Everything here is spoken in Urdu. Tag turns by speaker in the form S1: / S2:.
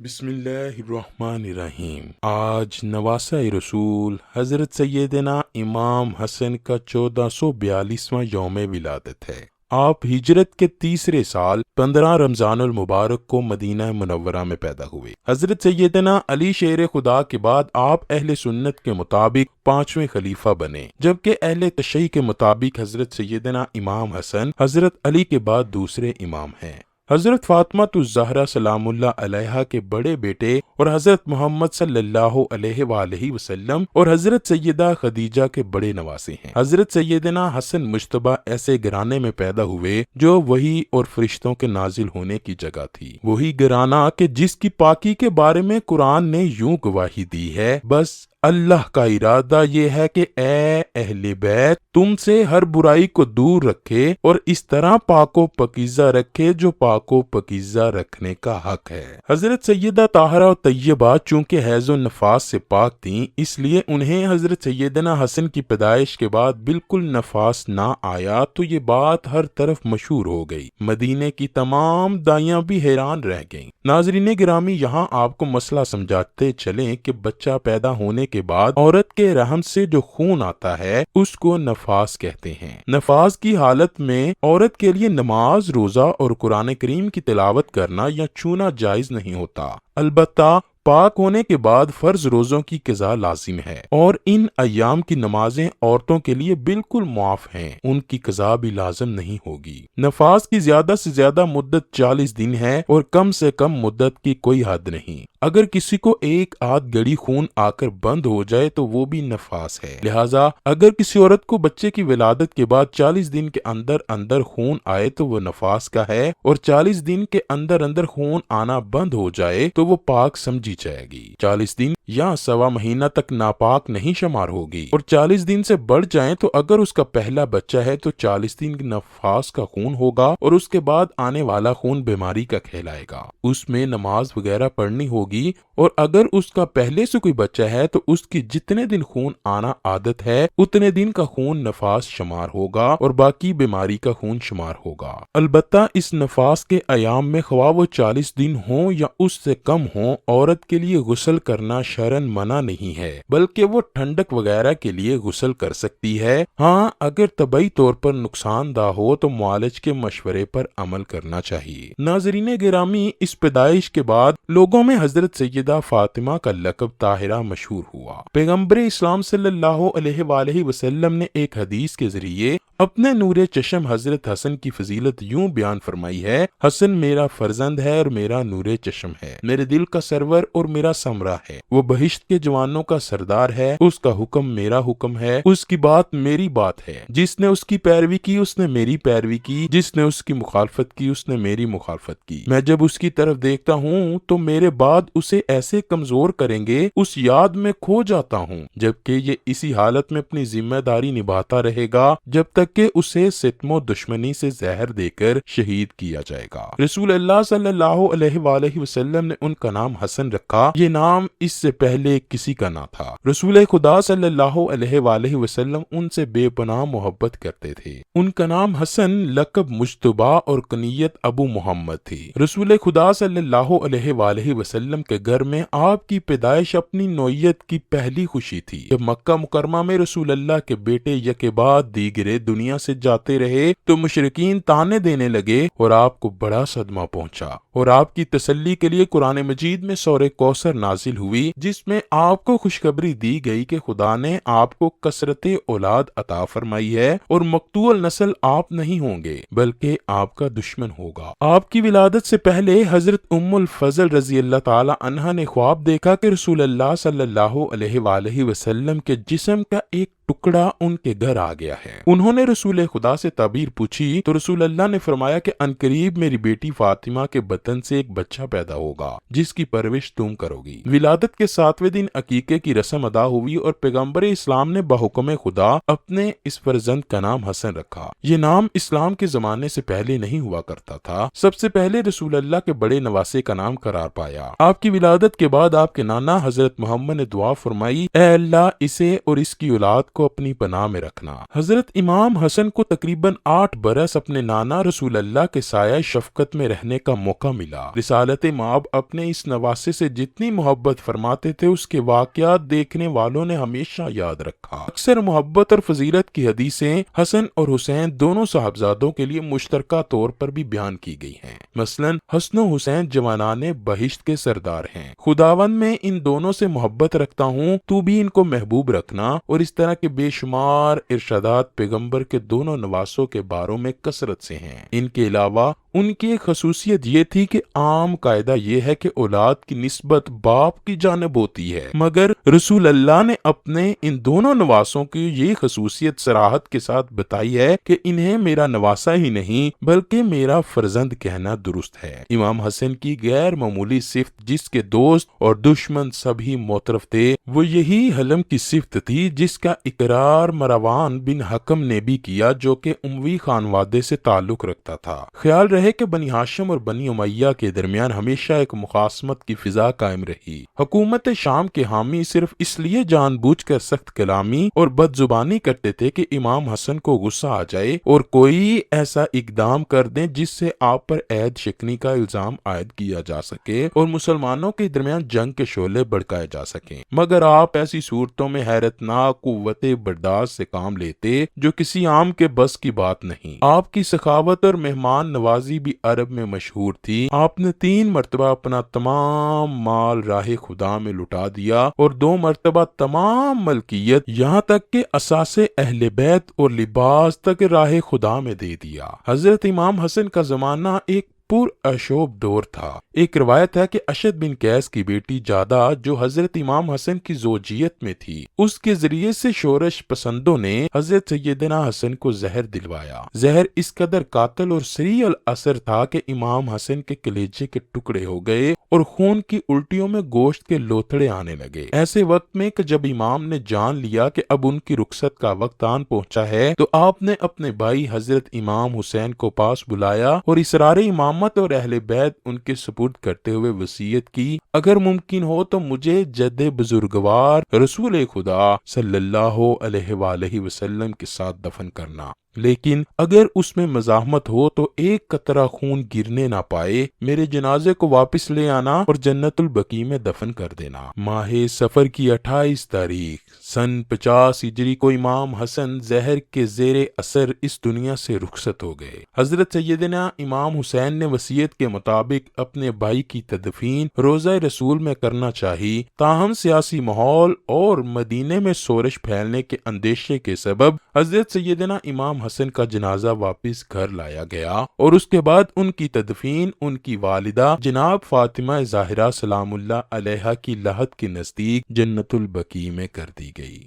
S1: بسم اللہ الرحمن الرحیم۔ آج نواسہ رسول حضرت سیدنا امام حسن کا 1442واں یوم ولادت ہے۔ آپ ہجرت کے تیسرے سال 15 رمضان المبارک کو مدینہ منورہ میں پیدا ہوئے۔ حضرت سیدنا علی شیر خدا کے بعد آپ اہل سنت کے مطابق 5ویں خلیفہ بنے، جبکہ اہل تشیع کے مطابق حضرت سیدنا امام حسن حضرت علی کے بعد دوسرے امام ہیں۔ حضرت فاطمہ الزہرا سلام اللہ علیہا کے بڑے بیٹے اور حضرت محمد صلی اللہ علیہ وآلہ وسلم اور حضرت سیدہ خدیجہ کے بڑے نواسے ہیں۔ حضرت سیدنا حسن مجتبی ایسے گھرانے میں پیدا ہوئے جو وحی اور فرشتوں کے نازل ہونے کی جگہ تھی، وہی گھرانہ کہ جس کی پاکی کے بارے میں قرآن نے یوں گواہی دی ہے، بس اللہ کا ارادہ یہ ہے کہ اے اہل بیت تم سے ہر برائی کو دور رکھے اور اس طرح پاک و پاکیزہ رکھے جو پاک و پاکیزہ رکھنے کا حق ہے۔ حضرت سیدہ طاہرہ و طیبہ چونکہ حیض و نفاس سے پاک تھیں، اس لیے انہیں حضرت سیدنا حسن کی پیدائش کے بعد بالکل نفاس نہ آیا تو یہ بات ہر طرف مشہور ہو گئی۔ مدینے کی تمام دائیاں بھی حیران رہ گئیں۔ ناظرین گرامی، یہاں آپ کو مسئلہ سمجھاتے چلیں کہ بچہ پیدا ہونے کے بعد عورت کے رحم سے جو خون آتا ہے اس کو نفاس کہتے ہیں۔ نفاس کی حالت میں عورت کے لیے نماز، روزہ اور قرآن کریم کی تلاوت کرنا یا چھونا جائز نہیں ہوتا، البتہ پاک ہونے کے بعد فرض روزوں کی قضا لازم ہے، اور ان ایام کی نمازیں عورتوں کے لیے بالکل معاف ہیں، ان کی قضا بھی لازم نہیں ہوگی۔ نفاس کی زیادہ سے زیادہ مدت 40 دن ہے اور کم سے کم مدت کی کوئی حد نہیں۔ اگر کسی کو ایک آدھ گڑی خون آ کر بند ہو جائے تو وہ بھی نفاس ہے۔ لہٰذا اگر کسی عورت کو بچے کی ولادت کے بعد 40 دن کے اندر اندر خون آئے تو وہ نفاس کا ہے، اور 40 دن کے اندر اندر خون آنا بند ہو جائے تو وہ پاک سمجھی جائے گی۔ 40 دن یا سوا مہینہ تک ناپاک نہیں شمار ہوگی، اور 40 دن سے بڑھ جائیں تو اگر اس کا پہلا بچہ ہے تو 40 دن نفاس کا خون ہوگا، اور اس کے بعد آنے والا خون بیماری کا کہلائے گا، اس میں نماز وغیرہ پڑھنی ہوگی، اور اگر اس کا پہلے سے کوئی بچہ ہے تو اس کی جتنے دن خون آنا عادت ہے اتنے دن کا خون نفاس شمار ہوگا اور باقی بیماری کا خون شمار ہوگا۔ البتہ اس نفاس کے ایام میں خواہ وہ 40 دن ہوں یا اس سے کم ہوں، عورت کے لیے غسل کرنا شرعاً منع نہیں ہے، بلکہ وہ ٹھنڈک وغیرہ کے لیے غسل کر سکتی ہے۔ ہاں، اگر طبعی طور پر نقصان دہ ہو تو معالج کے مشورے پر عمل کرنا چاہیے۔ ناظرین گرامی، اس پیدائش کے بعد لوگوں میں حضرت سیدہ فاطمہ کا لقب طاہرہ مشہور ہوا۔ پیغمبر اسلام صلی اللہ علیہ وآلہ وسلم نے ایک حدیث کے ذریعے اپنے نور چشم حضرت حسن کی فضیلت یوں بیان فرمائی ہے: حسن میرا فرزند ہے اور میرا نور چشم ہے، میرے دل کا سرور اور میرا سمرہ ہے، وہ بہشت کے جوانوں کا سردار ہے، اس کا حکم میرا حکم ہے، اس کی بات میری بات ہے، جس نے اس کی پیروی کی اس نے میری پیروی کی، جس نے اس کی مخالفت کی اس نے میری مخالفت کی۔ میں جب اس کی طرف دیکھتا ہوں تو میرے بعد اسے ایسے کمزور کریں گے اس یاد میں کھو جاتا ہوں، جبکہ یہ اسی حالت میں اپنی ذمہ داری نبھاتا رہے گا جب تک کہ اسے ستم و دشمنی سے زہر دے کر شہید کیا جائے گا۔ رسول اللہ صلی اللہ علیہ وآلہ وسلم نے ان کا نام حسن رکھا، یہ نام اس سے پہلے کسی کا نہ تھا۔ رسول خدا صلی اللہ علیہ وآلہ وسلم ان سے بے پناہ محبت کرتے تھے۔ ان کا نام حسن لقب مجتبی اور کنیت ابو محمد تھی۔ رسول خدا صلی اللہ علیہ وآلہ وسلم کے گھر میں آپ کی پیدائش اپنی نوعیت کی پہلی خوشی تھی۔ جب مکہ مکرمہ میں رسول اللہ کے بیٹے یکے بعد دیگرے دنیا سے جاتے رہے تو مشرکین طعنے دینے لگے اور آپ کو بڑا صدمہ پہنچا، اور آپ کی تسلی کے لیے قرآن مجید میں سورہ کوثر نازل ہوئی، جس میں آپ کو خوشخبری دی گئی کہ خدا نے آپ کو کثرت اولاد عطا فرمائی ہے اور مقتول نسل آپ نہیں ہوں گے بلکہ آپ کا دشمن ہوگا۔ آپ کی ولادت سے پہلے حضرت ام الفضل رضی اللہ تعالی عنہا نے خواب دیکھا کہ رسول اللہ صلی اللہ علیہ وآلہ وسلم کے جسم کا ایک ٹکڑا ان کے گھر آ گیا ہے۔ انہوں نے رسول خدا سے تعبیر پوچھی تو رسول اللہ نے فرمایا کہ عنقریب میری بیٹی فاطمہ کے بطن سے ایک بچہ پیدا ہوگا جس کی پرورش تم کرو گی۔ ولادت کے 7ویں دن عقیقے کی رسم ادا ہوئی اور پیغمبر اسلام نے بحکم خدا اپنے اس فرزند کا نام حسن رکھا۔ یہ نام اسلام کے زمانے سے پہلے نہیں ہوا کرتا تھا، سب سے پہلے رسول اللہ کے بڑے نواسے کا نام قرار پایا۔ آپ آپ کی ولادت کے بعد آپ کے نانا حضرت محمد نے دعا فرمائی، اے اللہ اسے اور اس کی اولاد کو اپنی پناہ میں رکھنا۔ حضرت امام حسن کو تقریباً 8 برس اپنے نانا رسول اللہ کے سایہ شفقت میں رہنے کا موقع ملا۔ رسالت مآب اپنے اس نواسے سے جتنی محبت فرماتے تھے اس کے واقعات دیکھنے والوں نے ہمیشہ یاد رکھا۔ اکثر محبت اور فضیلت کی حدیثیں حسن اور حسین دونوں صاحبزادوں کے لیے مشترکہ طور پر بھی بیان کی گئی ہیں۔ مثلاً حسن و حسین جوانان بہشت کے سردار ہیں۔ خداوند میں ان دونوں سے محبت رکھتا ہوں، تو بھی ان کو محبوب رکھنا، اور اس طرح کے بے شمار ارشادات پیغمبر کے دونوں نواسوں کے باروں میں کثرت سے ہیں۔ ان کے علاوہ ان کی ایک خصوصیت یہ تھی کہ عام قاعدہ یہ ہے کہ اولاد کی نسبت باپ کی جانب ہوتی ہے، مگر رسول اللہ نے اپنے ان دونوں نواسوں کی یہ خصوصیت صراحت کے ساتھ بتائی ہے کہ انہیں میرا نواسا ہی نہیں بلکہ میرا فرزند کہنا درست ہے۔ امام حسن کی غیر معمولی صفت جس کے دوست اور دشمن سبھی معترف تھے وہ یہی حلم کی صفت تھی جس کا اقرار مروان بن حکم نے بھی کیا، جو کہ اموی خانوادے سے تعلق رکھتا تھا۔ خیال رہے کہ بنی ہاشم اور بنی امیہ کے درمیان ہمیشہ ایک مخاصمت کی فضا قائم رہی۔ حکومت شام کے حامی صرف اس لیے جان بوجھ کر سخت کلامی اور بد زبانی کرتے تھے کہ امام حسن کو غصہ آ جائے اور کوئی ایسا اقدام کر دیں جس سے آپ پر عہد شکنی کا الزام عائد کیا جا سکے اور مسلمانوں کے درمیان جنگ کے شعلے بھڑکائے جا سکیں، مگر آپ ایسی صورتوں میں حیرت ناک قوت برداشت سے کام لیتے جو کسی عام کے بس کی بات نہیں۔ آپ کی سخاوت اور مہمان نوازی بھی عرب میں مشہور تھی۔ آپ نے 3 مرتبہ اپنا تمام مال راہ خدا میں لٹا دیا اور 2 مرتبہ تمام ملکیت یہاں تک کہ اثاثے اہل بیت اور لباس تک راہ خدا میں دے دیا۔ حضرت امام حسن کا زمانہ ایک پر اشوب دور تھا۔ ایک روایت ہے کہ اشد بن قیس کی بیٹی جادہ جو حضرت امام حسن کی زوجیت میں تھی، اس کے ذریعے سے شورش پسندوں نے حضرت سیدنا حسن کو زہر دلوایا۔ زہر اس قدر قاتل اور سریع الاثر تھا کہ امام حسن کے کلیجے کے ٹکڑے ہو گئے اور خون کی الٹیوں میں گوشت کے لوتھڑے آنے لگے۔ ایسے وقت میں کہ جب امام نے جان لیا کہ اب ان کی رخصت کا وقت آن پہنچا ہے تو آپ نے اپنے بھائی حضرت امام حسین کو پاس بلایا اور اسرار امامت اور اہل بیت ان کے سپرد کرتے ہوئے وصیت کی، اگر ممکن ہو تو مجھے جد بزرگوار رسول خدا صلی اللہ علیہ وآلہ وسلم کے ساتھ دفن کرنا، لیکن اگر اس میں مزاحمت ہو تو ایک قطرہ خون گرنے نہ پائے، میرے جنازے کو واپس لے آنا اور جنت البقیع میں دفن کر دینا۔ ماہ صفر کی 28 تاریخ سن 50 ہجری کو امام حسن زہر کے زیر اثر اس دنیا سے رخصت ہو گئے۔ حضرت سیدنا امام حسین نے وصیت کے مطابق اپنے بھائی کی تدفین روضہ رسول میں کرنا چاہی، تاہم سیاسی ماحول اور مدینے میں شورش پھیلنے کے اندیشے کے سبب حضرت سیدنا امام حسن کا جنازہ واپس گھر لایا گیا اور اس کے بعد ان کی تدفین ان کی والدہ جناب فاطمہ زہرا سلام اللہ علیہا کی لحد کے نزدیک جنت البقیع میں کر دی گئی۔